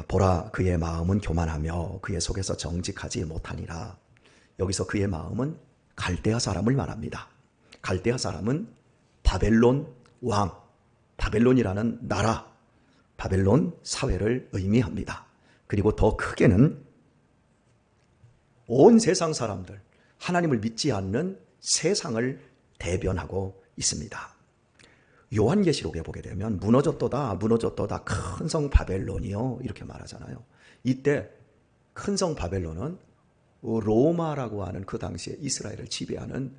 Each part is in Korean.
보라 그의 마음은 교만하며 그의 속에서 정직하지 못하니라. 여기서 그의 마음은 갈대아 사람을 말합니다. 갈대아 사람은 바벨론 왕, 바벨론이라는 나라, 바벨론 사회를 의미합니다. 그리고 더 크게는 온 세상 사람들, 하나님을 믿지 않는 세상을 대변하고 있습니다. 요한계시록에 보게 되면 무너졌도다 무너졌도다 큰 성 바벨론이요 이렇게 말하잖아요. 이때 큰 성 바벨론은 로마라고 하는 그 당시에 이스라엘을 지배하는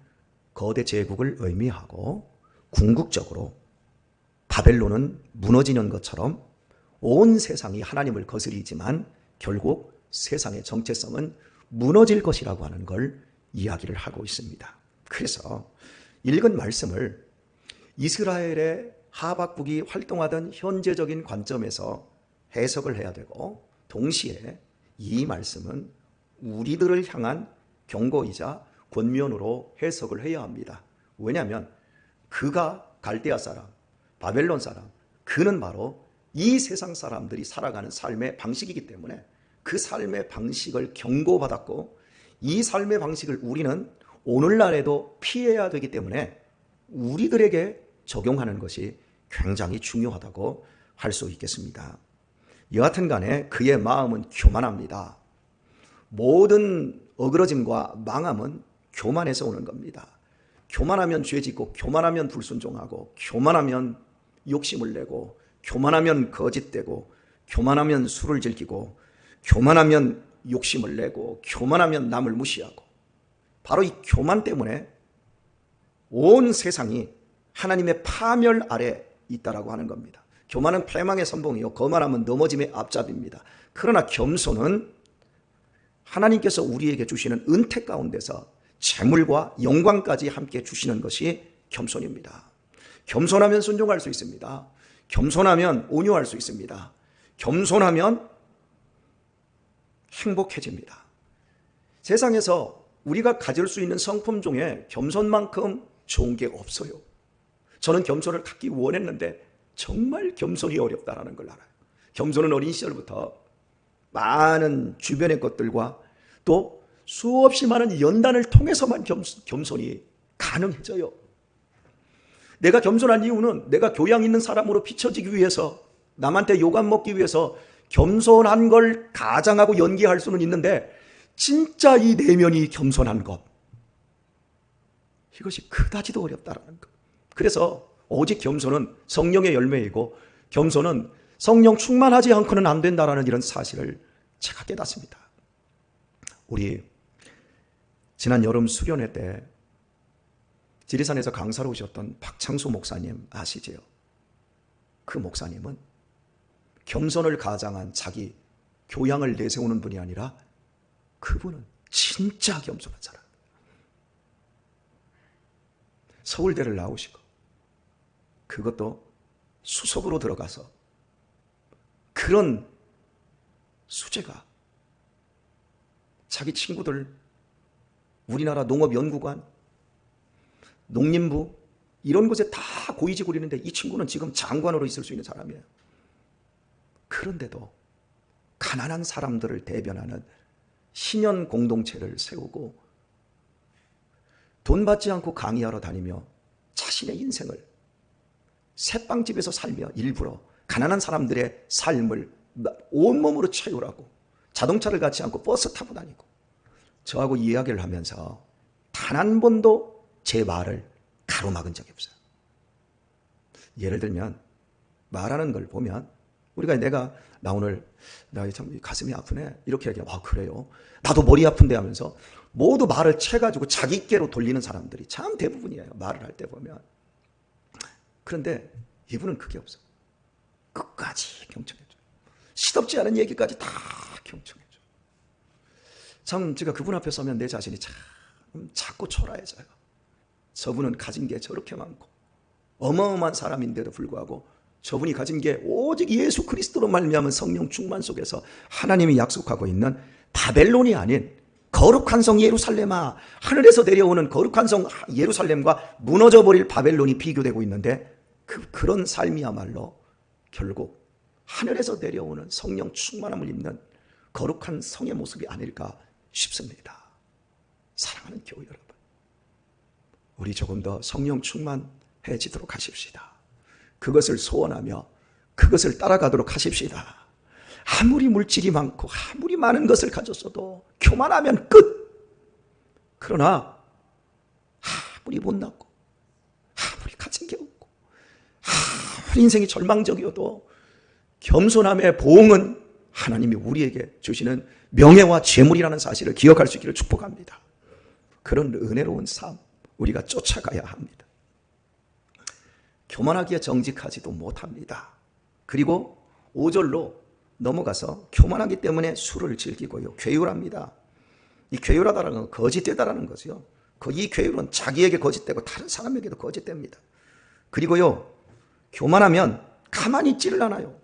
거대 제국을 의미하고, 궁극적으로 바벨론은 무너지는 것처럼 온 세상이 하나님을 거스리지만 결국 세상의 정체성은 무너질 것이라고 하는 걸 이야기를 하고 있습니다. 그래서 읽은 말씀을 이스라엘의 하박국이 활동하던 현재적인 관점에서 해석을 해야 되고, 동시에 이 말씀은 우리들을 향한 경고이자 권면으로 해석을 해야 합니다. 왜냐하면 그가 갈대아 사람, 바벨론 사람, 그는 바로 이 세상 사람들이 살아가는 삶의 방식이기 때문에 그 삶의 방식을 경고받았고, 이 삶의 방식을 우리는 오늘날에도 피해야 되기 때문에 우리들에게 적용하는 것이 굉장히 중요하다고 할 수 있겠습니다. 여하튼 간에 그의 마음은 교만합니다. 모든 어그러짐과 망함은 교만에서 오는 겁니다. 교만하면 죄짓고, 교만하면 불순종하고, 교만하면 욕심을 내고, 교만하면 거짓되고, 교만하면 술을 즐기고, 교만하면 욕심을 내고, 교만하면 남을 무시하고, 바로 이 교만 때문에 온 세상이 하나님의 파멸 아래 있다라고 하는 겁니다. 교만은 패망의 선봉이요 거만함은 넘어짐의 앞잡이입니다. 그러나 겸손은 하나님께서 우리에게 주시는 은혜 가운데서 재물과 영광까지 함께 주시는 것이 겸손입니다. 겸손하면 순종할 수 있습니다. 겸손하면 온유할 수 있습니다. 겸손하면 행복해집니다. 세상에서 우리가 가질 수 있는 성품 중에 겸손만큼 좋은 게 없어요. 저는 겸손을 갖기 원했는데 정말 겸손이 어렵다라는 걸 알아요. 겸손은 어린 시절부터 많은 주변의 것들과 또 수없이 많은 연단을 통해서만 겸손이 가능해져요. 내가 겸손한 이유는 내가 교양 있는 사람으로 비춰지기 위해서, 남한테 욕 안 먹기 위해서 겸손한 걸 가장하고 연기할 수는 있는데, 진짜 이 내면이 겸손한 것, 이것이 그다지도 어렵다라는 것. 그래서 오직 겸손은 성령의 열매이고, 겸손은 성령 충만하지 않고는 안 된다라는 이런 사실을 제가 깨닫습니다. 우리 지난 여름 수련회 때 지리산에서 강사로 오셨던 박창수 목사님 아시지요? 그 목사님은 겸손을 가장한 자기 교양을 내세우는 분이 아니라 그분은 진짜 겸손한 사람. 서울대를 나오시고, 그것도 수석으로 들어가서 그런 수재가 자기 친구들, 우리나라 농업연구관, 농림부 이런 곳에 다 고위직을 있는데 이 친구는 지금 장관으로 있을 수 있는 사람이에요. 그런데도 가난한 사람들을 대변하는 신연 공동체를 세우고 돈 받지 않고 강의하러 다니며 자신의 인생을 새빵집에서 살며 일부러 가난한 사람들의 삶을 온몸으로 채우라고 자동차를 갖지 않고 버스 타고 다니고, 저하고 이야기를 하면서 단 한 번도 제 말을 가로막은 적이 없어요. 예를 들면 말하는 걸 보면 우리가 내가 나 오늘 나 참 가슴이 아프네 이렇게 얘기하면 아 그래요? 나도 머리 아픈데 하면서 모두 말을 채가지고 자기께로 돌리는 사람들이 참 대부분이에요. 말을 할 때 보면. 그런데 이분은 그게 없어. 끝까지 경청해줘. 시덥지 않은 얘기까지 다 경청해줘. 참 제가 그분 앞에 서면 내 자신이 참 자꾸 초라해져요. 저분은 가진 게 저렇게 많고 어마어마한 사람인데도 불구하고 저분이 가진 게 오직 예수 그리스도로 말미암은 성령 충만 속에서 하나님이 약속하고 있는 바벨론이 아닌 거룩한 성 예루살렘아, 하늘에서 내려오는 거룩한 성 예루살렘과 무너져버릴 바벨론이 비교되고 있는데 그런 삶이야말로 결국 하늘에서 내려오는 성령 충만함을 입는 거룩한 성의 모습이 아닐까 싶습니다. 사랑하는 교회 여러분, 우리 조금 더 성령 충만해지도록 하십시다. 그것을 소원하며 그것을 따라가도록 하십시다. 아무리 물질이 많고 아무리 많은 것을 가졌어도 교만하면 끝. 그러나 아무리 못났고 아무리 가진 게 없고 아무리 인생이 절망적이어도 겸손함의 보응은 하나님이 우리에게 주시는 명예와 재물이라는 사실을 기억할 수 있기를 축복합니다. 그런 은혜로운 삶 우리가 쫓아가야 합니다. 교만하기에 정직하지도 못합니다. 그리고 5절로 넘어가서 교만하기 때문에 술을 즐기고요, 괴율합니다. 이 괴율하다라는 건 거짓되다라는 거죠. 이 괴율은 자기에게 거짓되고 다른 사람에게도 거짓됩니다. 그리고요, 교만하면 가만히 있지를 않아요.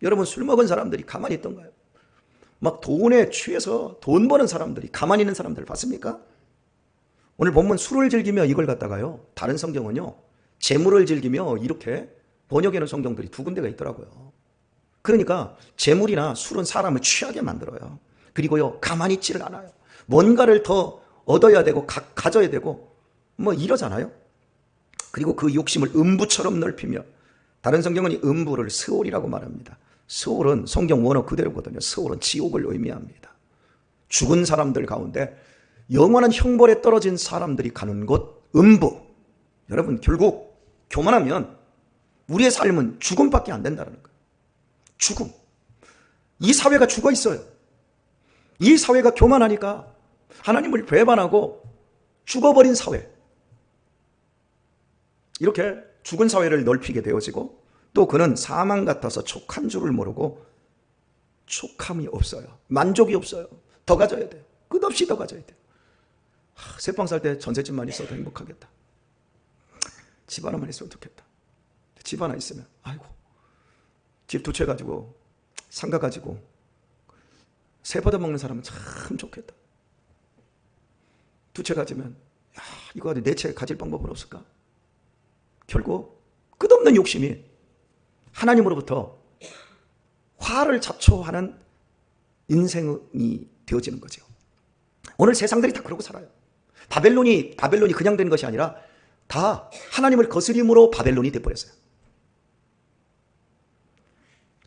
여러분, 술 먹은 사람들이 가만히 있던가요? 막 돈에 취해서 돈 버는 사람들이 가만히 있는 사람들 봤습니까? 오늘 본문 술을 즐기며 이걸 갖다가요, 다른 성경은요 재물을 즐기며 이렇게 번역해놓은 성경들이 두 군데가 있더라고요. 그러니까 재물이나 술은 사람을 취하게 만들어요. 그리고요, 가만히 있지를 않아요. 뭔가를 더 얻어야 되고 가져야 되고 뭐 이러잖아요. 그리고 그 욕심을 음부처럼 넓히며, 다른 성경은 이 음부를 스올이라고 말합니다. 스올은 성경 원어 그대로거든요. 스올은 지옥을 의미합니다. 죽은 사람들 가운데 영원한 형벌에 떨어진 사람들이 가는 곳 음부. 여러분, 결국 교만하면 우리의 삶은 죽음밖에 안 된다는 거예요. 죽음. 이 사회가 죽어 있어요. 이 사회가 교만하니까 하나님을 배반하고 죽어버린 사회. 이렇게 죽은 사회를 넓히게 되어지고, 또 그는 사망 같아서 촉한 줄을 모르고 촉함이 없어요. 만족이 없어요. 더 가져야 돼요. 끝없이 더 가져야 돼요. 새빵 살 때 전셋집만 있어도 행복하겠다. 집 하나만 있으면 좋겠다. 집 하나 있으면 아이고, 집 두 채 가지고 상가 가지고 새 받아먹는 사람은 참 좋겠다. 두 채 가지면 야, 이거 가지고 네 채 가질 방법은 없을까? 결국 끝없는 욕심이 하나님으로부터 화를 자초하는 인생이 되어지는 거죠. 오늘 세상들이 다 그러고 살아요. 바벨론이 그냥 된 것이 아니라 다 하나님을 거스림으로 바벨론이 되어버렸어요.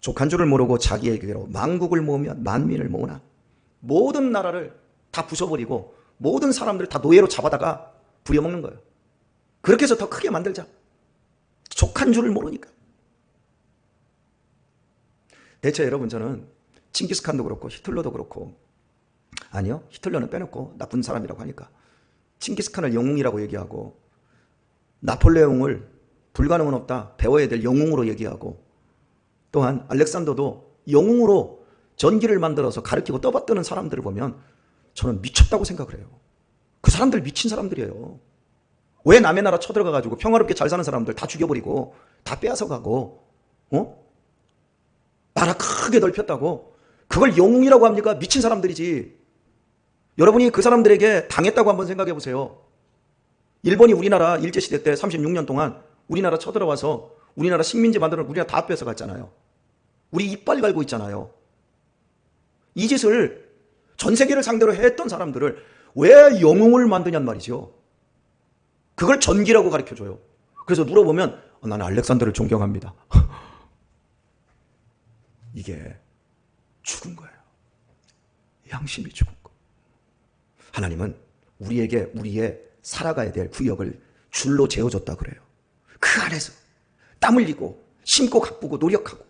족한 줄을 모르고 자기에게로 만국을 모으며 만민을 모으나, 모든 나라를 다 부숴버리고 모든 사람들을 다 노예로 잡아다가 부려먹는 거예요. 그렇게 해서 더 크게 만들자. 족한 줄을 모르니까. 대체 여러분, 저는 칭기스칸도 그렇고 히틀러도 그렇고, 아니요, 히틀러는 빼놓고 나쁜 사람이라고 하니까, 칭기스칸을 영웅이라고 얘기하고 나폴레옹을 불가능은 없다, 배워야 될 영웅으로 얘기하고, 또한 알렉산더도 영웅으로 전기를 만들어서 가르치고 떠받드는 사람들을 보면 저는 미쳤다고 생각을 해요. 그 사람들 미친 사람들이에요. 왜 남의 나라 쳐들어가가지고 평화롭게 잘 사는 사람들 다 죽여버리고 다 빼앗아가고 나라 크게 넓혔다고 그걸 영웅이라고 합니까? 미친 사람들이지. 여러분이 그 사람들에게 당했다고 한번 생각해 보세요. 일본이 우리나라 일제시대 때 36년 동안 우리나라 쳐들어와서 우리나라 식민지 만들어 우리나라 다 뺏어갔잖아요. 우리 이빨 갈고 있잖아요. 이 짓을 전 세계를 상대로 했던 사람들을 왜 영웅을 만드냔 말이죠. 그걸 전기라고 가르쳐줘요. 그래서 물어보면 나는 알렉산더를 존경합니다. 이게 죽은 거예요. 양심이 죽은 거. 하나님은 우리에게 우리의 살아가야 될 구역을 줄로 재어줬다 그래요. 그 안에서 땀 흘리고 심고 가꾸고 노력하고,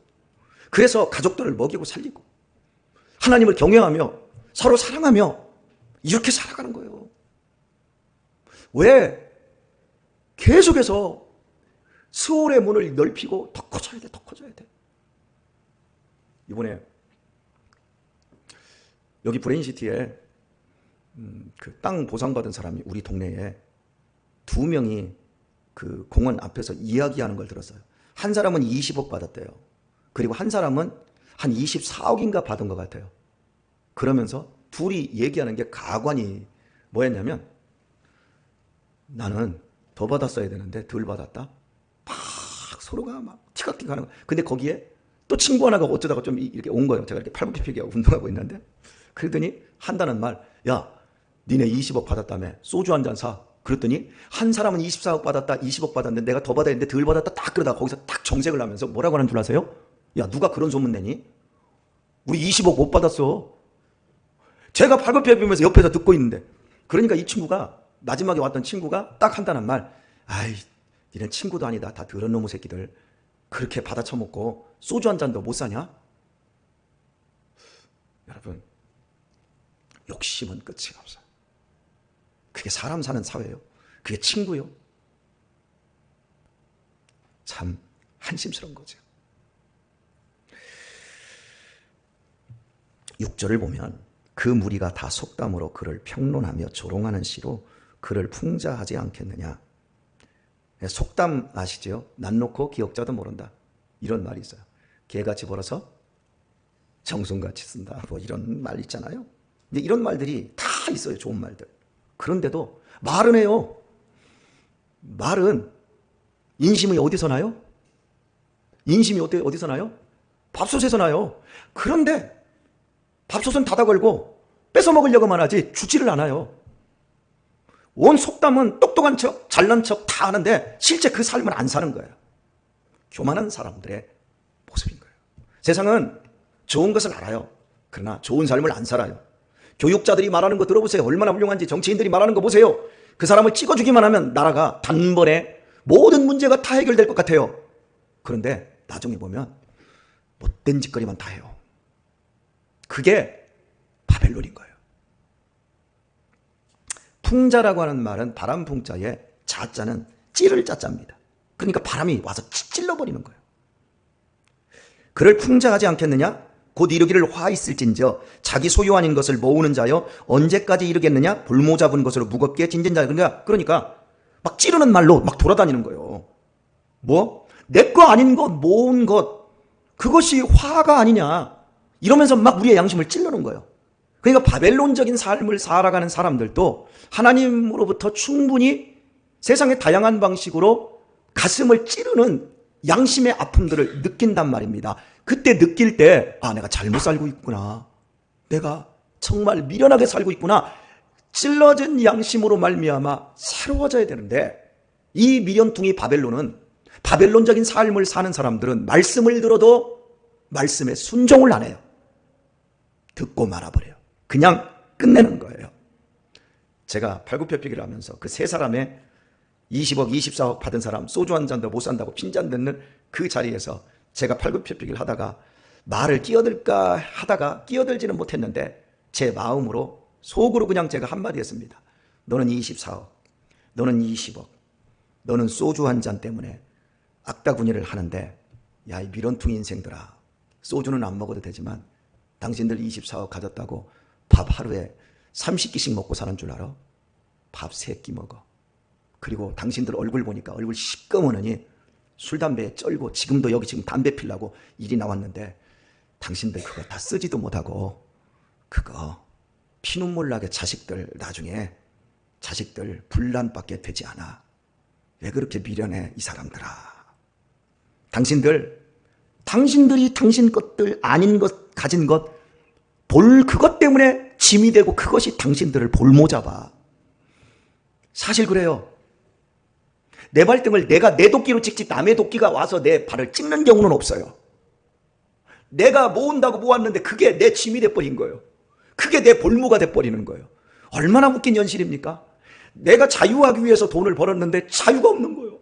그래서 가족들을 먹이고 살리고 하나님을 경외하며 서로 사랑하며 이렇게 살아가는 거예요. 왜 계속해서 스올의 문을 넓히고 더 커져야 돼, 더 커져야 돼. 이번에 여기 브레인시티에 그 땅 보상받은 사람이 우리 동네에 2명이 그 공원 앞에서 이야기하는 걸 들었어요. 한 사람은 20억 받았대요. 그리고 한 사람은 한 24억인가 받은 것 같아요. 그러면서 둘이 얘기하는 게 가관이 뭐였냐면, 나는 더 받았어야 되는데 덜 받았다. 막 서로가 막 티격태격 하는 거예요. 근데 거기에 또 친구 하나가 어쩌다가 좀 이렇게 온 거예요. 제가 이렇게 팔굽혀펴기하고 운동하고 있는데. 그랬더니 한다는 말, 야, 니네 20억 받았다며 소주 한 잔 사. 그랬더니 한 사람은 24억 받았다, 20억 받았는데 내가 더 받아야 되는데 덜 받았다 딱 그러다가 거기서 딱 정색을 하면서 뭐라고 하는 줄 아세요? 야, 누가 그런 소문 내니? 우리 20억 못 받았어. 제가 팔굽혀펴면서 옆에서 듣고 있는데. 그러니까 이 친구가, 마지막에 왔던 친구가 딱 한다는 말, 아이, 니네 친구도 아니다. 다 더러운 놈의 새끼들. 그렇게 받아쳐먹고 소주 한 잔도 못 사냐? 여러분, 욕심은 끝이 없어요. 그게 사람 사는 사회예요. 그게 친구요. 참 한심스러운 거죠. 6절을 보면 그 무리가 다 속담으로 그를 평론하며 조롱하는 시로 그를 풍자하지 않겠느냐. 속담 아시죠? 난 놓고 기억자도 모른다. 이런 말이 있어요. 개같이 벌어서 정순같이 쓴다. 뭐 이런 말 있잖아요. 근데 이런 말들이 다 있어요. 좋은 말들. 그런데도 말은 해요. 말은 인심이 어디서 나요? 인심이 어디서 나요? 밥솥에서 나요. 그런데 밥솥은 닫아 걸고 뺏어 먹으려고만 하지 주지를 않아요. 온 속담은 똑똑한 척, 잘난 척 다 하는데 실제 그 삶을 안 사는 거예요. 교만한 사람들의 모습인 거예요. 세상은 좋은 것을 알아요. 그러나 좋은 삶을 안 살아요. 교육자들이 말하는 거 들어보세요. 얼마나 훌륭한지. 정치인들이 말하는 거 보세요. 그 사람을 찍어주기만 하면 나라가 단번에 모든 문제가 다 해결될 것 같아요. 그런데 나중에 보면 못된 짓거리만 다 해요. 그게 바벨론인 거예요. 풍자라고 하는 말은 바람 풍자에 자자는 찌를 자자입니다. 그러니까 바람이 와서 찔러버리는 거예요. 그를 풍자하지 않겠느냐? 곧 이르기를 화 있을진저 자기 소유 아닌 것을 모으는 자여 언제까지 이르겠느냐? 볼모 잡은 것으로 무겁게 진진 자. 그러니까 막 찌르는 말로 막 돌아다니는 거예요. 뭐? 내 거 아닌 것 모은 것, 그것이 화가 아니냐, 이러면서 막 우리의 양심을 찔르는 거예요. 그러니까 바벨론적인 삶을 살아가는 사람들도 하나님으로부터 충분히 세상의 다양한 방식으로 가슴을 찌르는 양심의 아픔들을 느낀단 말입니다. 그때 느낄 때, 아, 내가 잘못 살고 있구나, 내가 정말 미련하게 살고 있구나, 찔러진 양심으로 말미암아 새로워져야 되는데, 이 미련퉁이 바벨론은, 바벨론적인 삶을 사는 사람들은 말씀을 들어도 말씀에 순종을 안 해요. 듣고 말아버려요. 그냥 끝내는 거예요. 제가 팔굽혀펴기를 하면서 그 세 사람의 20억, 24억 받은 사람 소주 한 잔도 못 산다고 핀잔 듣는 그 자리에서 제가 팔굽혀펴기를 하다가 말을 끼어들까 하다가 끼어들지는 못했는데 제 마음으로 속으로 그냥 제가 한마디 했습니다. 너는 24억, 너는 20억, 너는 소주 한 잔 때문에 악다구니를 하는데, 야, 이 미련퉁이 인생들아, 소주는 안 먹어도 되지만 당신들 24억 가졌다고 밥 하루에 30끼씩 먹고 사는 줄 알아? 밥 3끼 먹어. 그리고 당신들 얼굴 보니까 얼굴 시꺼머니 술 담배에 쩔고 지금도 여기 지금 담배 피려고 일이 나왔는데 당신들 그거 다 쓰지도 못하고 그거 피눈물 나게 자식들 나중에 자식들 분란밖에 되지 않아. 왜 그렇게 미련해 이 사람들아. 당신들이 당신 것들 아닌 것 가진 것 그것 때문에 짐이 되고 그것이 당신들을 볼모 잡아. 사실 그래요. 내 발등을 내가 내 도끼로 찍지 남의 도끼가 와서 내 발을 찍는 경우는 없어요. 내가 모은다고 모았는데 그게 내 짐이 돼버린 거예요. 그게 내 볼모가 돼버리는 거예요. 얼마나 웃긴 현실입니까? 내가 자유하기 위해서 돈을 벌었는데 자유가 없는 거예요.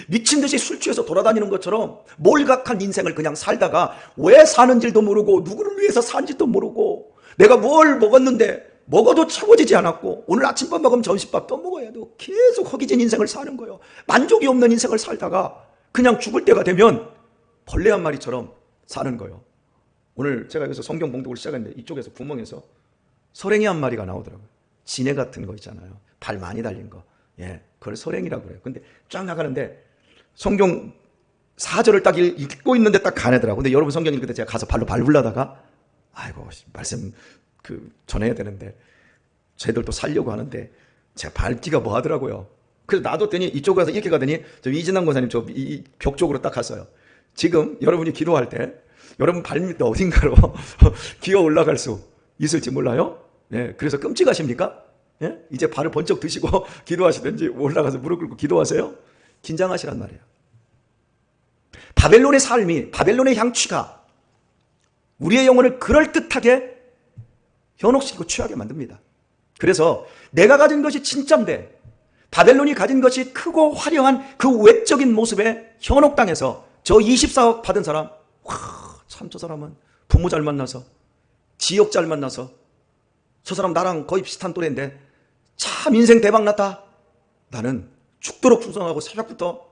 미친 듯이 술 취해서 돌아다니는 것처럼 몰각한 인생을 그냥 살다가 왜 사는지도 모르고 누구를 위해서 산지도 모르고 내가 뭘 먹었는데 먹어도 채워지지 않았고 오늘 아침밥 먹으면 점심밥 또 먹어야 돼. 계속 허기진 인생을 사는 거예요. 만족이 없는 인생을 살다가 그냥 죽을 때가 되면 벌레 한 마리처럼 사는 거예요. 오늘 제가 여기서 성경 봉독을 시작했는데 이쪽에서 구멍에서 서랭이 한 마리가 나오더라고요. 지네 같은 거 있잖아요. 발 많이 달린 거. 예, 그걸 서랭이라고 그래요. 근데 쫙 나가는데 성경 4절을 딱 읽고 있는데 딱 가네더라고요. 근데 여러분 성경 읽을 때 제가 가서 발로 밟으려다가 아이고 말씀 전해야 되는데 쟤들도 살려고 하는데 제가 밟기가 뭐 하더라고요. 그래서 놔뒀더니 이쪽으로 가서 이렇게 가더니 저 이진환 권사님 저 이 벽 쪽으로 딱 갔어요. 지금 여러분이 기도할 때 여러분 발밑 어딘가로 기어 올라갈 수 있을지 몰라요. 예, 그래서 끔찍하십니까? 예? 이제 발을 번쩍 드시고 기도하시든지 올라가서 무릎 꿇고 기도하세요. 긴장하시란 말이에요. 바벨론의 삶이, 바벨론의 향취가 우리의 영혼을 그럴듯하게 현혹시키고 취하게 만듭니다. 그래서 내가 가진 것이 진짜인데 바벨론이 가진 것이 크고 화려한 그 외적인 모습에 현혹당해서 저 24억 받은 사람, 참 저 사람은 부모 잘 만나서 지역 잘 만나서 저 사람 나랑 거의 비슷한 또래인데 참 인생 대박 났다. 나는 죽도록 충성하고 새벽부터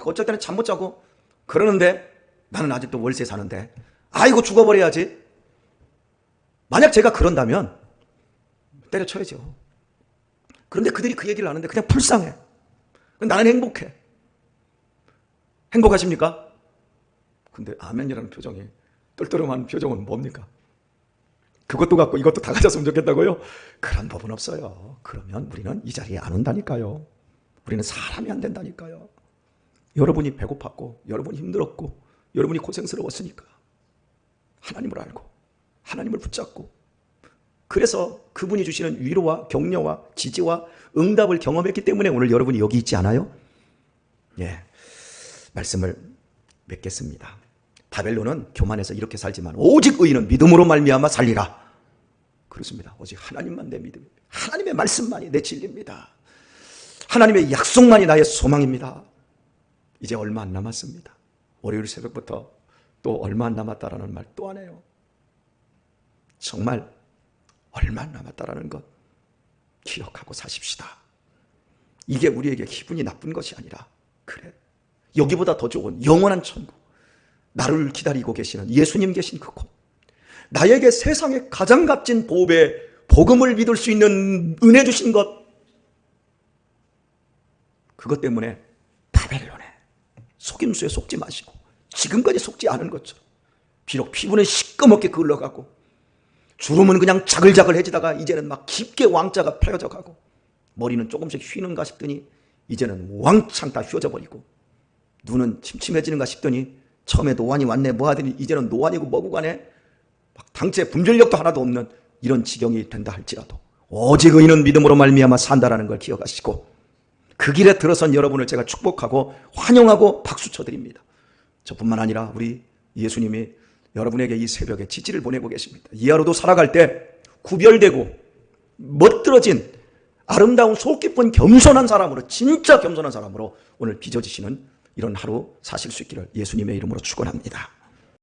어쩔 때는 잠 못 자고 그러는데 나는 아직도 월세 사는데 아이고 죽어버려야지. 만약 제가 그런다면 때려쳐야죠. 그런데 그들이 그 얘기를 하는데 그냥 불쌍해. 나는 행복해. 행복하십니까? 근데 아멘이라는 표정이, 똘똘한 표정은 뭡니까? 그것도 갖고 이것도 다 가졌으면 좋겠다고요? 그런 법은 없어요. 그러면 우리는 이 자리에 안 온다니까요. 우리는 사람이 안 된다니까요. 여러분이 배고팠고 여러분이 힘들었고 여러분이 고생스러웠으니까 하나님을 알고 하나님을 붙잡고 그래서 그분이 주시는 위로와 격려와 지지와 응답을 경험했기 때문에 오늘 여러분이 여기 있지 않아요? 예, 말씀을 맺겠습니다. 바벨론은 교만해서 이렇게 살지만 오직 의인은 믿음으로 말미암아 살리라. 그렇습니다. 오직 하나님만 내 믿음, 하나님의 말씀만이 내 진리입니다. 하나님의 약속만이 나의 소망입니다. 이제 얼마 안 남았습니다. 월요일 새벽부터 또 얼마 안 남았다라는 말 또 하네요. 정말 얼마 안 남았다라는 것 기억하고 사십시다. 이게 우리에게 기분이 나쁜 것이 아니라 그래, 여기보다 더 좋은 영원한 천국, 나를 기다리고 계시는 예수님 계신 그곳, 나에게 세상의 가장 값진 보배, 복음을 믿을 수 있는 은혜 주신 것, 그것 때문에 바벨론에 속임수에 속지 마시고 지금까지 속지 않은 것처럼 비록 피부는 시꺼멓게 흘러가고 주름은 그냥 자글자글해지다가 이제는 막 깊게 왕자가 펴져 가고 머리는 조금씩 휘는가 싶더니 이제는 왕창 다 휘어져 버리고 눈은 침침해지는가 싶더니 처음에 노안이 왔네 뭐 하더니 이제는 노안이고 뭐고 가네, 막 당체 분별력도 하나도 없는 이런 지경이 된다 할지라도 오직 의인은 믿음으로 말미암아 산다라는 걸 기억하시고 그 길에 들어선 여러분을 제가 축복하고 환영하고 박수 쳐드립니다. 저뿐만 아니라 우리 예수님이 여러분에게 이 새벽에 지지를 보내고 계십니다. 이 하루도 살아갈 때 구별되고 멋들어진 아름다운 속 깊은 겸손한 사람으로, 진짜 겸손한 사람으로 오늘 빚어지시는 이런 하루 사실 수 있기를 예수님의 이름으로 축원합니다.